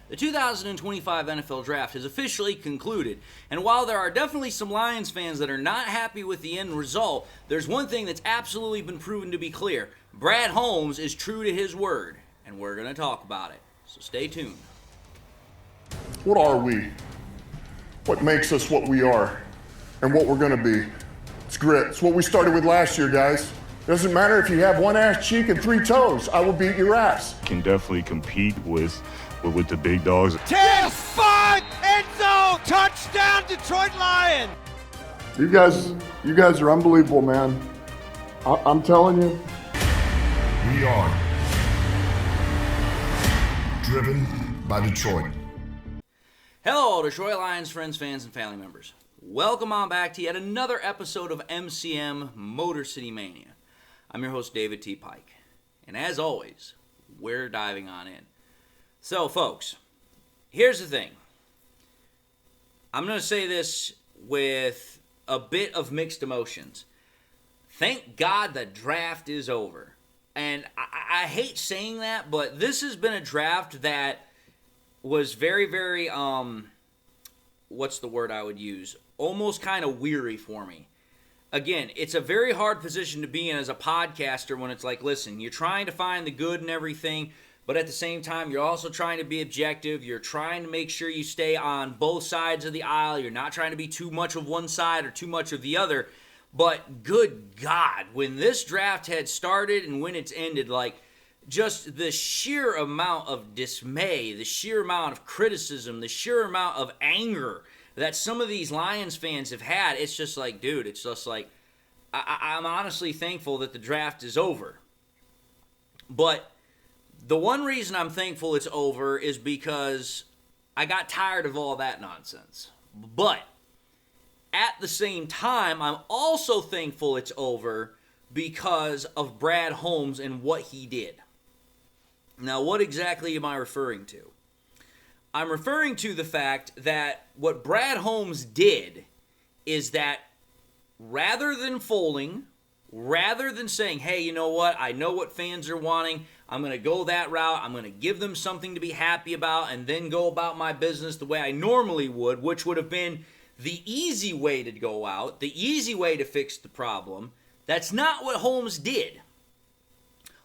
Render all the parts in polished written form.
The 2025 NFL Draft has officially concluded, and while there are definitely some Lions fans that are not happy with the end result, there's one thing that's absolutely been proven to be clear. Brad Holmes is true to his word, and we're going to talk about it. So stay tuned. What are we? What makes us what we are and what we're going to be? It's grit. It's what we started with last year, guys. It doesn't matter if you have one ass cheek and three toes. I will beat your ass. Can definitely compete with the big dogs. 10-5, end zone, touchdown, Detroit Lions. You guys are unbelievable, man. I'm telling you. We are driven by Detroit. Hello, Detroit Lions friends, fans, and family members. Welcome on back to yet another episode of MCM Motor City Mania. I'm your host, David T. Pike. And as always, we're diving on in. So, folks, here's the thing. I'm going to say this with a bit of mixed emotions. Thank God the draft is over. And I hate saying that, but this has been a draft that was very, very, what's the word I would use? Almost kind of weary for me. Again, it's a very hard position to be in as a podcaster when it's like, listen, you're trying to find the good and everything, but at the same time, you're also trying to be objective. You're trying to make sure you stay on both sides of the aisle. You're not trying to be too much of one side or too much of the other. But good God, when this draft had started and when it's ended, like, just the sheer amount of dismay, the sheer amount of criticism, the sheer amount of anger that some of these Lions fans have had, it's just like, dude, it's just like, I'm honestly thankful that the draft is over. But the one reason I'm thankful it's over is because I got tired of all that nonsense. But at the same time, I'm also thankful it's over because of Brad Holmes and what he did. Now, what exactly am I referring to? I'm referring to the fact that what Brad Holmes did is that rather than folding, rather than saying, hey, you know what, I know what fans are wanting, I'm going to go that route, I'm going to give them something to be happy about, and then go about my business the way I normally would, which would have been the easy way to go out, the easy way to fix the problem. That's not what Holmes did.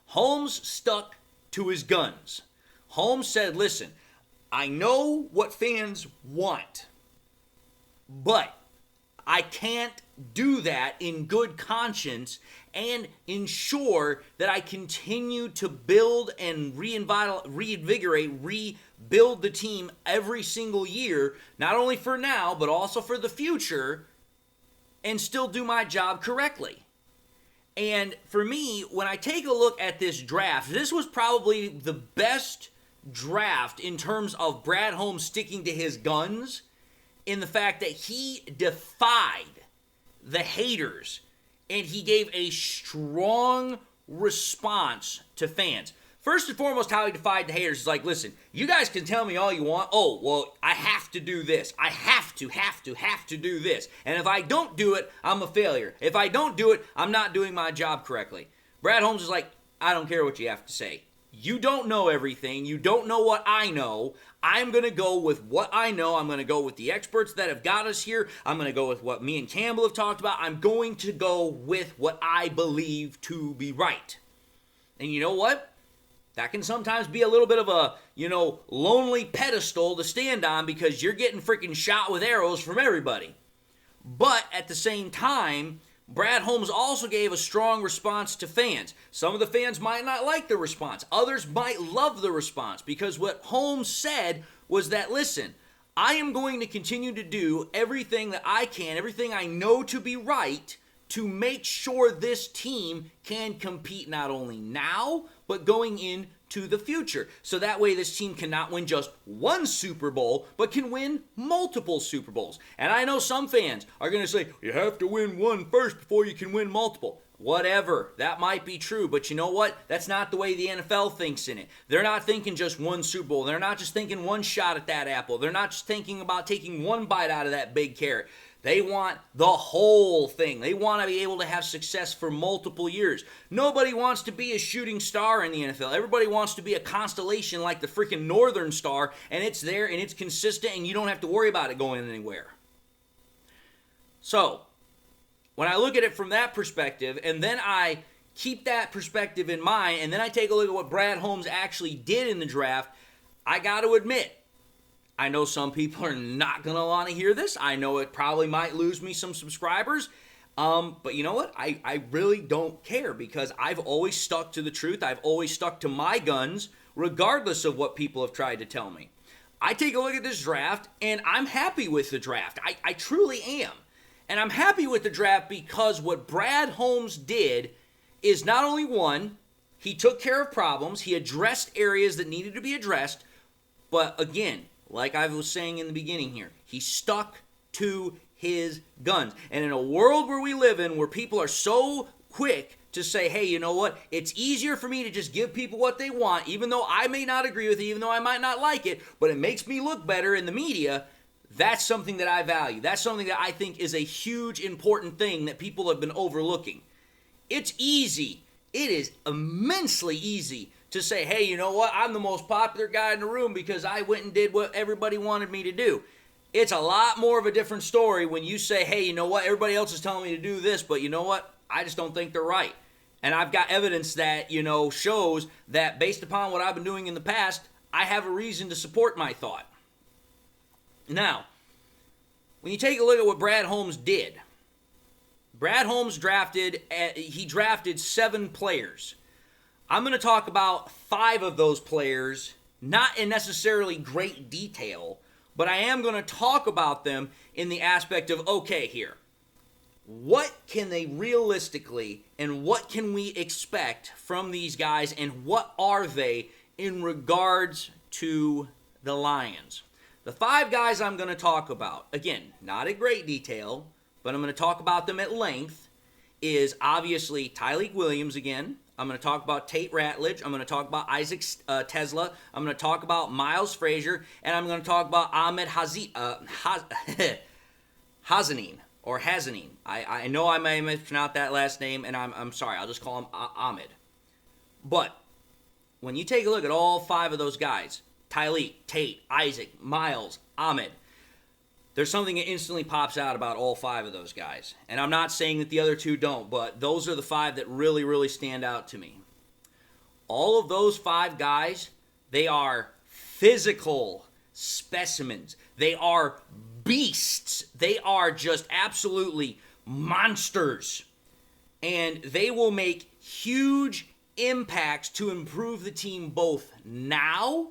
Holmes stuck to his guns. Holmes said, listen, I know what fans want, but I can't do that in good conscience and ensure that I continue to build and reinvigorate, rebuild the team every single year, not only for now, but also for the future, and still do my job correctly. And for me, when I take a look at this draft, this was probably the best draft in terms of Brad Holmes sticking to his guns, in the fact that he defied the haters and he gave a strong response to fans. First and foremost, how he defied the haters is like, listen, you guys can tell me all you want. Oh, well, I have to do this. I have to do this. And if I don't do it, I'm a failure. If I don't do it, I'm not doing my job correctly. Brad Holmes is like, I don't care what you have to say. You don't know everything. You don't know what I know. I'm going to go with what I know. I'm going to go with the experts that have got us here. I'm going to go with what me and Campbell have talked about. I'm going to go with what I believe to be right. And you know what? That can sometimes be a little bit of a, lonely pedestal to stand on because you're getting freaking shot with arrows from everybody. But at the same time, Brad Holmes also gave a strong response to fans. Some of the fans might not like the response. Others might love the response because what Holmes said was that, listen, I am going to continue to do everything that I can, everything I know to be right, to make sure this team can compete not only now, but going into the future. So that way this team cannot win just one Super Bowl, but can win multiple Super Bowls. And I know some fans are going to say, you have to win one first before you can win multiple. Whatever, that might be true, but you know what? That's not the way the NFL thinks in it. They're not thinking just one Super Bowl. They're not just thinking one shot at that apple. They're not just thinking about taking one bite out of that big carrot. They want the whole thing. They want to be able to have success for multiple years. Nobody wants to be a shooting star in the NFL. Everybody wants to be a constellation like the freaking Northern Star, and it's there and it's consistent and you don't have to worry about it going anywhere. So, when I look at it from that perspective, and then I keep that perspective in mind, and then I take a look at what Brad Holmes actually did in the draft, I got to admit, I know some people are not going to want to hear this. I know it probably might lose me some subscribers. But you know what? I really don't care because I've always stuck to the truth. I've always stuck to my guns, regardless of what people have tried to tell me. I take a look at this draft, and I'm happy with the draft. I truly am. And I'm happy with the draft because what Brad Holmes did is not only one, he took care of problems, he addressed areas that needed to be addressed, but again, like I was saying in the beginning here, he stuck to his guns. And in a world where we live in, where people are so quick to say, hey, you know what, it's easier for me to just give people what they want, even though I may not agree with it, even though I might not like it, but it makes me look better in the media. That's something that I value. That's something that I think is a huge, important thing that people have been overlooking. It's easy. It is immensely easy to say, hey, you know what, I'm the most popular guy in the room because I went and did what everybody wanted me to do. It's a lot more of a different story when you say, hey, you know what, everybody else is telling me to do this, but you know what, I just don't think they're right. And I've got evidence that, shows that based upon what I've been doing in the past, I have a reason to support my thought. Now, when you take a look at what Brad Holmes did, Brad Holmes drafted 7 players. I'm going to talk about 5 of those players, not in necessarily great detail, but I am going to talk about them in the aspect of, okay, here, what can they realistically and what can we expect from these guys and what are they in regards to the Lions? The 5 guys I'm going to talk about, again, not in great detail, but I'm going to talk about them at length, is obviously Tyleik Williams again. I'm going to talk about Tate Ratledge. I'm going to talk about Isaac Tesla. I'm going to talk about Miles Frazier. And I'm going to talk about Ahmed Hazanin. Or Hazanin. I know I may mispronounce that last name, and I'm sorry. I'll just call him Ahmed. But when you take a look at all 5 of those guys, Tyleik, Tate, Isaac, Miles, Ahmed, there's something that instantly pops out about all 5 of those guys. And I'm not saying that the other 2 don't, but those are the 5 that really, really stand out to me. All of those 5 guys, they are physical specimens. They are beasts. They are just absolutely monsters. And they will make huge impacts to improve the team both now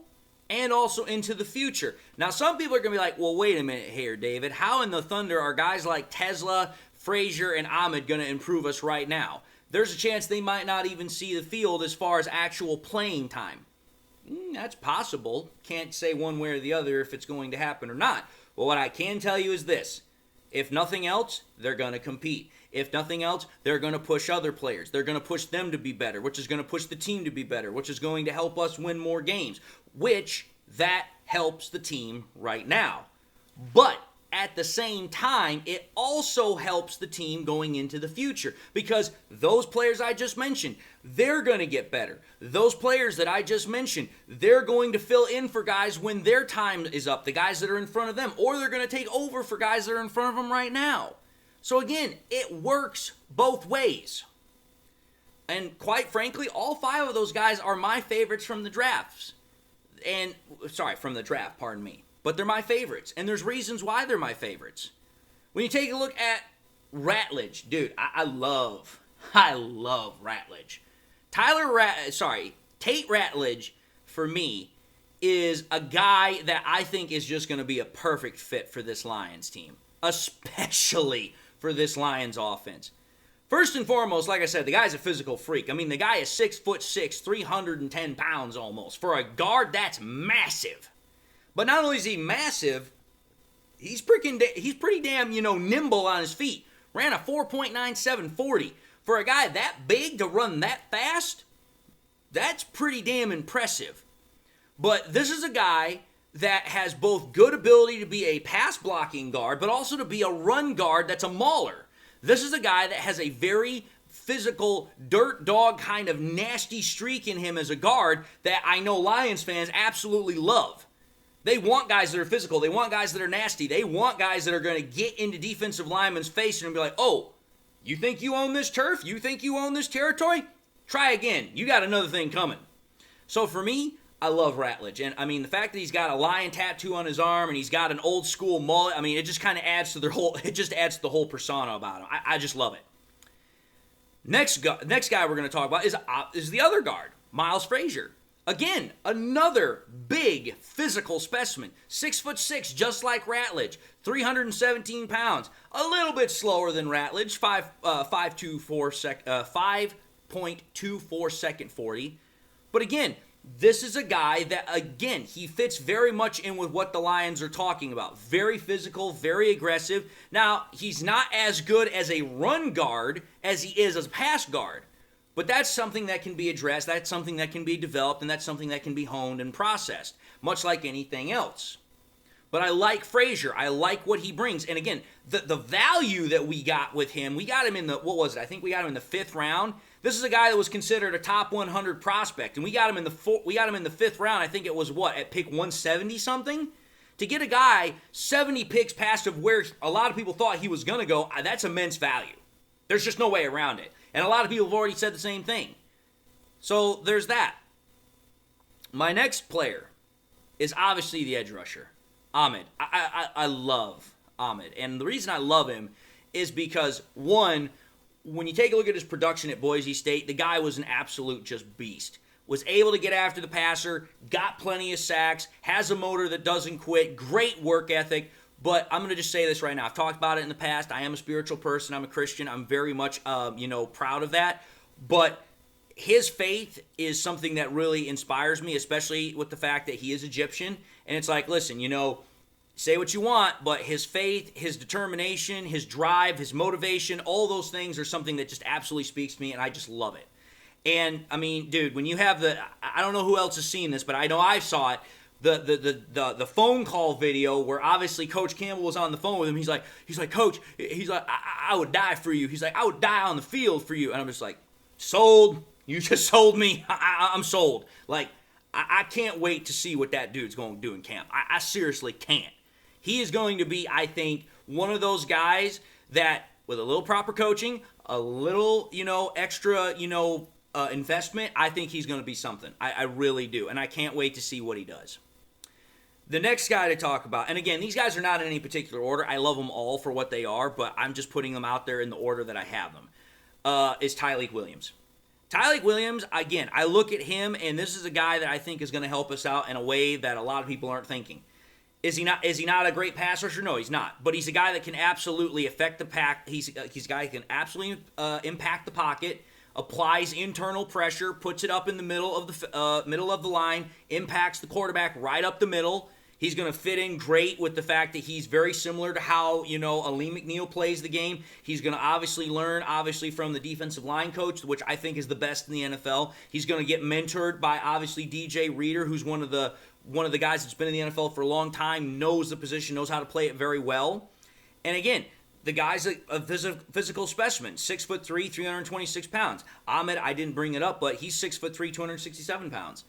and also into the future. Now, some people are going to be like, well, wait a minute here, David. How in the thunder are guys like Tesla, Frazier, and Ahmed going to improve us right now? There's a chance they might not even see the field as far as actual playing time. That's possible. Can't say one way or the other if it's going to happen or not. But what I can tell you is this. If nothing else, they're going to compete. If nothing else, they're going to push other players. They're going to push them to be better, which is going to push the team to be better, which is going to help us win more games, which that helps the team right now. But at the same time, it also helps the team going into the future because those players I just mentioned, they're going to get better. Those players that I just mentioned, they're going to fill in for guys when their time is up, the guys that are in front of them, or they're going to take over for guys that are in front of them right now. So again, it works both ways. And quite frankly, all 5 of those guys are my favorites from the drafts. From the draft, pardon me. But they're my favorites, and there's reasons why they're my favorites. When you take a look at Ratledge, dude, I love Ratledge. Tate Ratledge, for me, is a guy that I think is just going to be a perfect fit for this Lions team, especially for this Lions offense. First and foremost, like I said, the guy's a physical freak. I mean, the guy is 6'6", 310 pounds almost. For a guard, that's massive. But not only is he massive, he's pretty damn, nimble on his feet. Ran a 4.97 40. For a guy that big to run that fast, that's pretty damn impressive. But this is a guy that has both good ability to be a pass blocking guard, but also to be a run guard that's a mauler. This is a guy that has a very physical, dirt dog kind of nasty streak in him as a guard that I know Lions fans absolutely love. They want guys that are physical. They want guys that are nasty. They want guys that are going to get into defensive linemen's face and be like, oh, you think you own this turf? You think you own this territory? Try again. You got another thing coming. So for me, I love Ratledge. And I mean, the fact that he's got a lion tattoo on his arm and he's got an old school mullet, I mean, it just kind of adds to the whole persona about him. I just love it. Next guy we're going to talk about is the other guard, Miles Frazier. Again, another big physical specimen. 6'6", just like Ratledge. 317 pounds. A little bit slower than Ratledge. 5.24 second 40. But again, this is a guy that, again, he fits very much in with what the Lions are talking about. Very physical, very aggressive. Now, he's not as good as a run guard as he is as a pass guard. But that's something that can be addressed, that's something that can be developed, and that's something that can be honed and processed, much like anything else. But I like Frazier. I like what he brings. And again, the value that we got with him, we got him in the, what was it? I think we got him in the 5th round. This is a guy that was considered a top 100 prospect, and we got him in the 5th round. I think it was at pick 170 something. To get a guy 70 picks past of where a lot of people thought he was going to go, that's immense value. There's just no way around it. And a lot of people have already said the same thing. So there's that. My next player is obviously the edge rusher, Ahmed. I love Ahmed. And the reason I love him is because, one, when you take a look at his production at Boise State, the guy was an absolute just beast. Was able to get after the passer, got plenty of sacks, has a motor that doesn't quit, great work ethic. But I'm going to just say this right now. I've talked about it in the past. I am a spiritual person. I'm a Christian. I'm very much, proud of that. But his faith is something that really inspires me, especially with the fact that he is Egyptian. And it's like, listen, say what you want, but his faith, his determination, his drive, his motivation, all those things are something that just absolutely speaks to me, and I just love it. And, I mean, dude, when you have I don't know who else has seen this, but I know I saw it. The phone call video where obviously Coach Campbell was on the phone with him. He's like, Coach, I would die for you. He's like, I would die on the field for you. And I'm just like, sold. You just sold me. I'm sold. Like, I can't wait to see what that dude's going to do in camp. I seriously can't. He is going to be, I think, one of those guys that with a little proper coaching, a little, extra, investment, I think he's going to be something. I really do. And I can't wait to see what he does. The next guy to talk about, and again, these guys are not in any particular order. I love them all for what they are, but I'm just putting them out there in the order that I have them, is Tyleik Williams. Tyleik Williams, again, I look at him, and this is a guy that I think is going to help us out in a way that a lot of people aren't thinking. Is he not a great pass rusher? No, he's not. But he's a guy that can absolutely affect the pack. He's a guy that can absolutely impact the pocket, applies internal pressure, puts it up in the middle of the line, impacts the quarterback right up the middle. He's going to fit in great with the fact that he's very similar to how, Ali McNeil plays the game. He's going to obviously learn, from the defensive line coach, which I think is the best in the NFL. He's going to get mentored by, obviously, DJ Reader, who's one of the guys that's been in the NFL for a long time, knows the position, knows how to play it very well. And again, the guy's a physical specimen, 6'3", 326 pounds. Ahmed, I didn't bring it up, but he's 6'3", 267 pounds.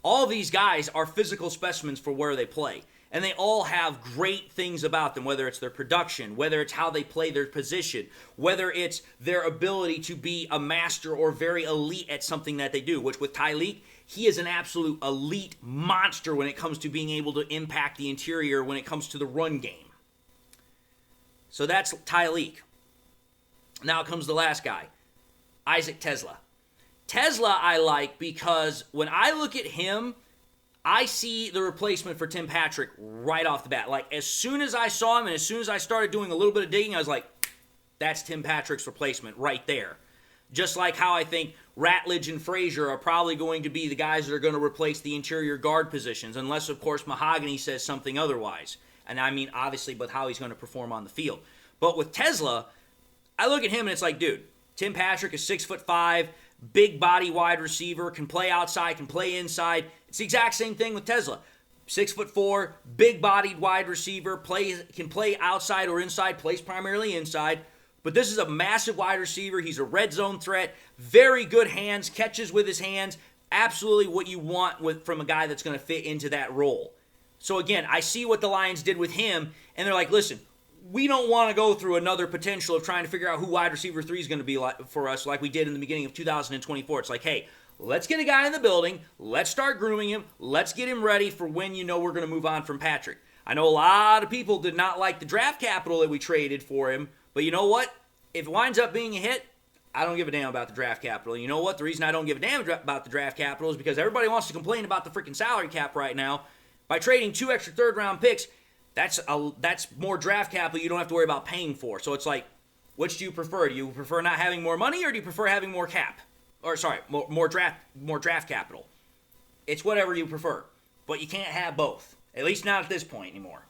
All of these guys are physical specimens for where they play. And they all have great things about them, whether it's their production, whether it's how they play their position, whether it's their ability to be a master or very elite at something that they do, which with Tyleik, he is an absolute elite monster when it comes to being able to impact the interior when it comes to the run game. So that's Tyleik. Now comes the last guy, Isaac Tesla. Tesla I like because when I look at him, I see the replacement for Tim Patrick right off the bat. Like, as soon as I saw him and as soon as I started doing a little bit of digging, I was like, that's Tim Patrick's replacement right there. Just like how I think Ratledge and Frazier are probably going to be the guys that are going to replace the interior guard positions, unless, of course, Mahogany says something otherwise. And I mean, obviously, but how he's going to perform on the field. But with Tesla, I look at him and it's like, dude, Tim Patrick is 6'5", big body wide receiver, can play outside, can play inside. It's the exact same thing with Tesla. 6'4", big-bodied wide receiver, can play outside or inside, plays primarily inside. But this is a massive wide receiver. He's a red zone threat. Very good hands, catches with his hands. Absolutely what you want from a guy that's going to fit into that role. So again, I see what the Lions did with him, and they're like, listen, we don't want to go through another potential of trying to figure out who wide receiver 3 is going to be for us like we did in the beginning of 2024. It's like, hey, let's get a guy in the building. Let's start grooming him. Let's get him ready for when we're going to move on from Patrick. I know a lot of people did not like the draft capital that we traded for him, but you know what? If it winds up being a hit, I don't give a damn about the draft capital. You know what? The reason I don't give a damn about the draft capital is because everybody wants to complain about the freaking salary cap right now. By trading 2 extra third-round picks, that's more draft capital you don't have to worry about paying for. So it's like, which do you prefer? Do you prefer not having more money, or do you prefer having more cap? Or sorry, more draft capital? It's whatever you prefer, but you can't have both. At least not at this point anymore.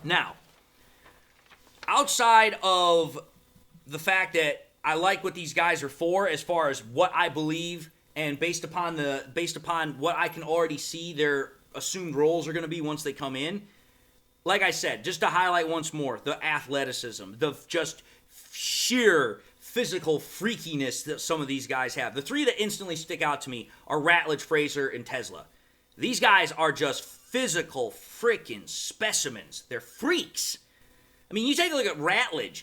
Now, outside of the fact that I like what these guys are for, as far as what I believe, and based upon what I can already see their assumed roles are going to be once they come in. Like I said, just to highlight once more, the athleticism, the just sheer physical freakiness that some of these guys have. The 3 that instantly stick out to me are Ratledge, Frazier, and Tesla. These guys are just physical freaking specimens. They're freaks. I mean, you take a look at Ratledge.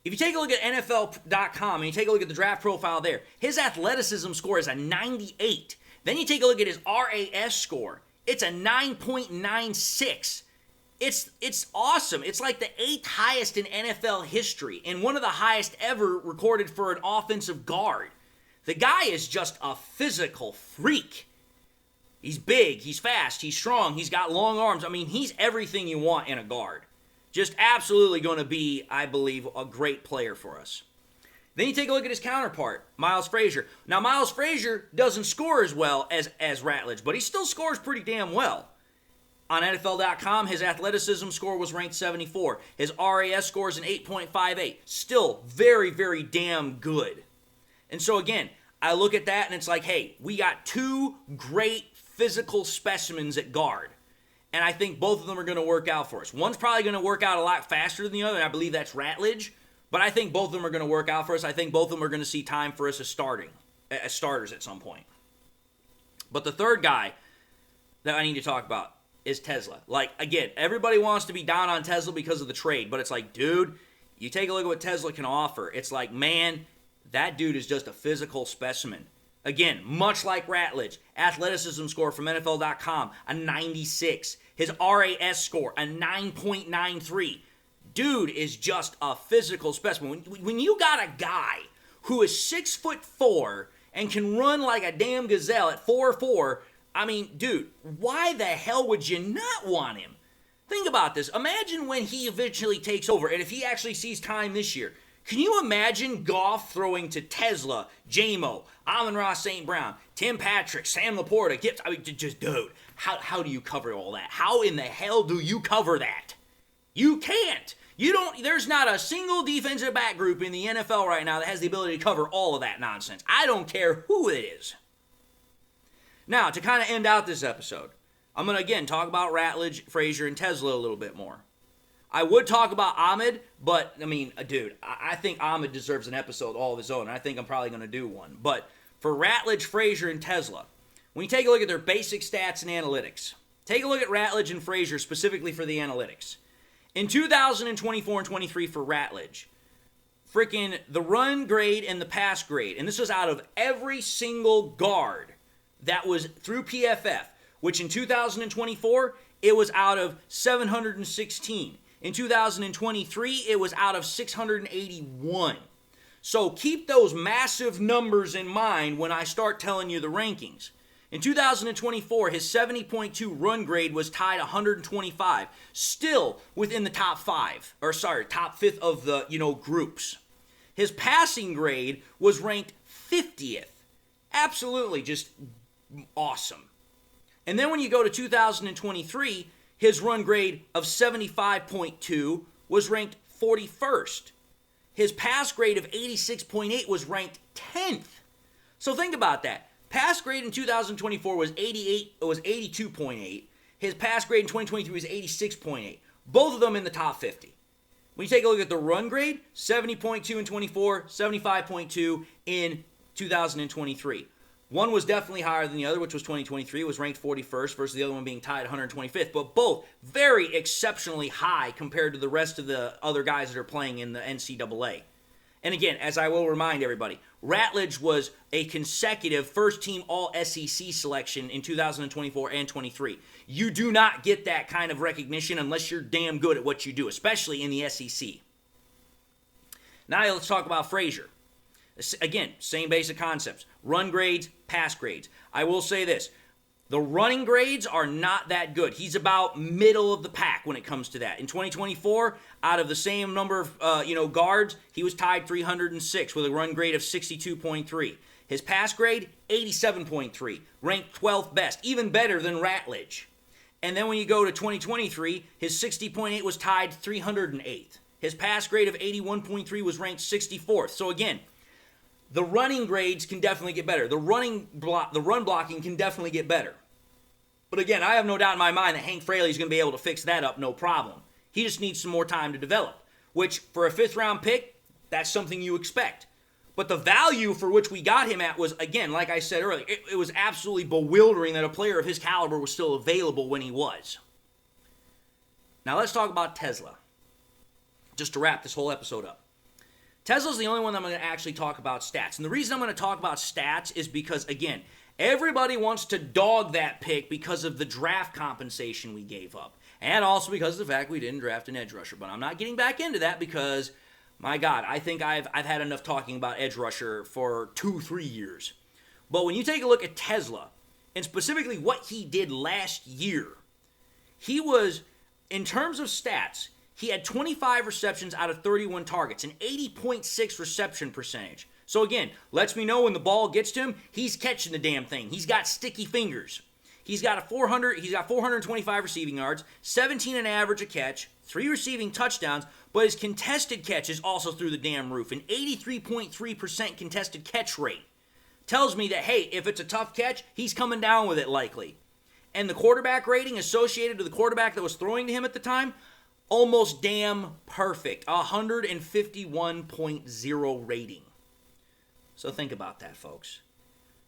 If you take a look at NFL.com and you take a look at the draft profile there, his athleticism score is a 98. Then you take a look at his RAS score. It's a 9.96. It's awesome. It's like the 8th highest in NFL history and one of the highest ever recorded for an offensive guard. The guy is just a physical freak. He's big, he's fast, he's strong, he's got long arms. I mean, he's everything you want in a guard. Just absolutely going to be, I believe, a great player for us. Then you take a look at his counterpart, Miles Frazier. Now, Miles Frazier doesn't score as well as Ratledge, but he still scores pretty damn well. On NFL.com, his athleticism score was ranked 74. His RAS score is an 8.58. Still very, very damn good. And so, again, I look at that and it's like, hey, we got 2 great physical specimens at guard. And I think both of them are going to work out for us. One's probably going to work out a lot faster than the other, and I believe that's Ratledge. But I think both of them are going to work out for us. I think both of them are going to see time for us as starters at some point. But the third guy that I need to talk about is Tesla. Like, again, everybody wants to be down on Tesla because of the trade, but it's like, dude, you take a look at what Tesla can offer. It's like, man, that dude is just a physical specimen. Again, much like Ratledge, athleticism score from NFL.com, a 96. His RAS score, a 9.93. Dude is just a physical specimen. When you got a guy who is 6'4" and can run like a damn gazelle at 4'4", I mean, dude, why the hell would you not want him? Think about this. Imagine when he eventually takes over, and if he actually sees time this year. Can you imagine Goff throwing to Tesla, J-Mo, Amon-Ra St. Brown, Tim Patrick, Sam Laporta, Gibbs? I mean, just, dude, how do you cover all that? How in the hell do you cover that? You can't. There's not a single defensive back group in the NFL right now that has the ability to cover all of that nonsense. I don't care who it is. Now, to kind of end out this episode, I'm going to, again, talk about Ratledge, Frazier, and Tesla a little bit more. I would talk about Ahmed, but, I mean, dude, I think Ahmed deserves an episode all of his own, and I think I'm probably going to do one. But for Ratledge, Frazier, and Tesla, when you take a look at their basic stats and analytics, take a look at Ratledge and Frazier specifically for the analytics. In 2024 and 23 for Ratledge, freaking the run grade and the pass grade, and this was out of every single guard that was through PFF, which in 2024, it was out of 716. In 2023, it was out of 681. So keep those massive numbers in mind when I start telling you the rankings. In 2024, his 70.2 run grade was tied 125, still within the top 5 of the, groups. His passing grade was ranked 50th. Absolutely just awesome. And then when you go to 2023, his run grade of 75.2 was ranked 41st. His pass grade of 86.8 was ranked 10th. So think about that. Pass grade in 2024 was 82.8. his pass grade in 2023 was 86.8. Both of them in the top 50. When you take a look at the run grade, 70.2 in 24, 75.2 in 2023. One was definitely higher than the other, which was 2023. It was ranked 41st versus the other one being tied 125th. But both very exceptionally high compared to the rest of the other guys that are playing in the NCAA. And again, as I will remind everybody, Ratledge was a consecutive first-team All-SEC selection in 2024 and 23. You do not get that kind of recognition unless you're damn good at what you do, especially in the SEC. Now let's talk about Frazier. Again, same basic concepts. Run grades, pass grades. I will say this. The running grades are not that good. He's about middle of the pack when it comes to that. In 2024, out of the same number of guards, he was tied 306 with a run grade of 62.3. His pass grade, 87.3, ranked 12th best, even better than Ratledge. And then when you go to 2023, his 60.8 was tied 308th. His pass grade of 81.3 was ranked 64th. So again, the running grades can definitely get better. The run blocking can definitely get better. But again, I have no doubt in my mind that Hank Fraley is going to be able to fix that up, no problem. He just needs some more time to develop, which for a 5th-round pick, that's something you expect. But the value for which we got him at was, again, like I said earlier, it was absolutely bewildering that a player of his caliber was still available when he was. Now let's talk about Tesla, just to wrap this whole episode up. Tesla's the only one that I'm going to actually talk about stats. And the reason I'm going to talk about stats is because, again, everybody wants to dog that pick because of the draft compensation we gave up. And also because of the fact we didn't draft an edge rusher. But I'm not getting back into that because, my God, I think I've had enough talking about edge rusher for 2-3 years. But when you take a look at Tesla, and specifically what he did last year, he was, in terms of stats, he had 25 receptions out of 31 targets, an 80.6 reception percentage. So again, lets me know when the ball gets to him, he's catching the damn thing. He's got sticky fingers. He's got 425 receiving yards, 17 an average a catch, 3 receiving touchdowns, but his contested catch is also through the damn roof. An 83.3% contested catch rate. Tells me that, hey, if it's a tough catch, he's coming down with it likely. And the quarterback rating associated to the quarterback that was throwing to him at the time, almost damn perfect. 151.0 rating. So think about that, folks.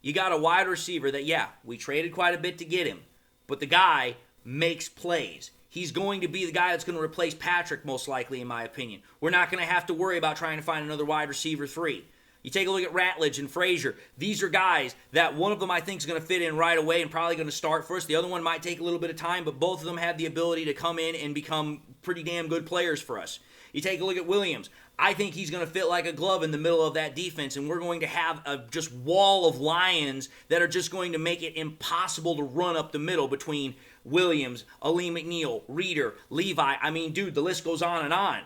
You got a wide receiver that, yeah, we traded quite a bit to get him, but the guy makes plays. He's going to be the guy that's going to replace Patrick, most likely, in my opinion. We're not going to have to worry about trying to find another wide receiver 3. You take a look at Ratledge and Frazier. These are guys that one of them I think is going to fit in right away and probably going to start first. The other one might take a little bit of time, but both of them have the ability to come in and become pretty damn good players for us. You take a look at Williams. I think he's going to fit like a glove in the middle of that defense, and we're going to have a just wall of lions that are just going to make it impossible to run up the middle between Williams, Ali McNeil, Reeder, Levi. I mean, dude, the list goes on and on.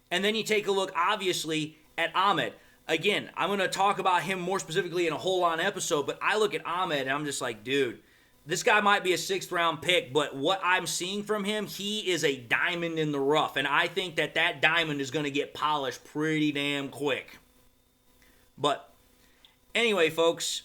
And then you take a look, obviously, at Ahmed. Again, I'm going to talk about him more specifically in a whole-on episode, but I look at Ahmed and I'm just like, dude, this guy might be a 6th-round pick, but what I'm seeing from him, he is a diamond in the rough, and I think that that diamond is going to get polished pretty damn quick. But anyway, folks,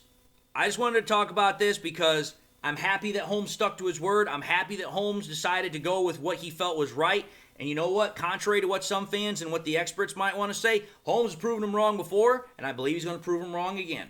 I just wanted to talk about this because I'm happy that Holmes stuck to his word. I'm happy that Holmes decided to go with what he felt was right. And you know what? Contrary to what some fans and what the experts might want to say, Holmes has proven him wrong before, and I believe he's going to prove him wrong again.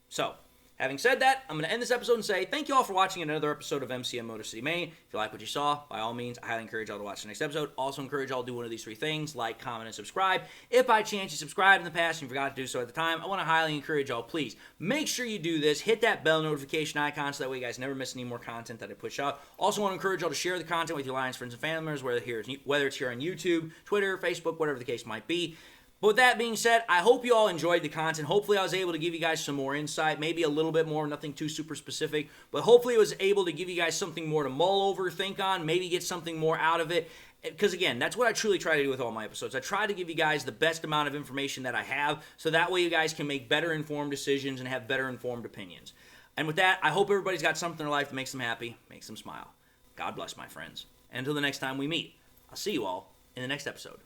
So, having said that, I'm going to end this episode and say thank you all for watching another episode of MCM Motor City Mania. If you like what you saw, by all means, I highly encourage y'all to watch the next episode. Also encourage y'all to do one of these 3 things, like, comment, and subscribe. If by chance you subscribed in the past and you forgot to do so at the time, I want to highly encourage y'all, please, make sure you do this. Hit that bell notification icon so that way you guys never miss any more content that I push out. Also want to encourage y'all to share the content with your Lions friends and family members, whether it's here on YouTube, Twitter, Facebook, whatever the case might be. But with that being said, I hope you all enjoyed the content. Hopefully I was able to give you guys some more insight, maybe a little bit more, nothing too super specific. But hopefully I was able to give you guys something more to mull over, think on, maybe get something more out of it. Because again, that's what I truly try to do with all my episodes. I try to give you guys the best amount of information that I have, so that way you guys can make better informed decisions and have better informed opinions. And with that, I hope everybody's got something in their life that makes them happy, makes them smile. God bless, my friends. And until the next time we meet, I'll see you all in the next episode.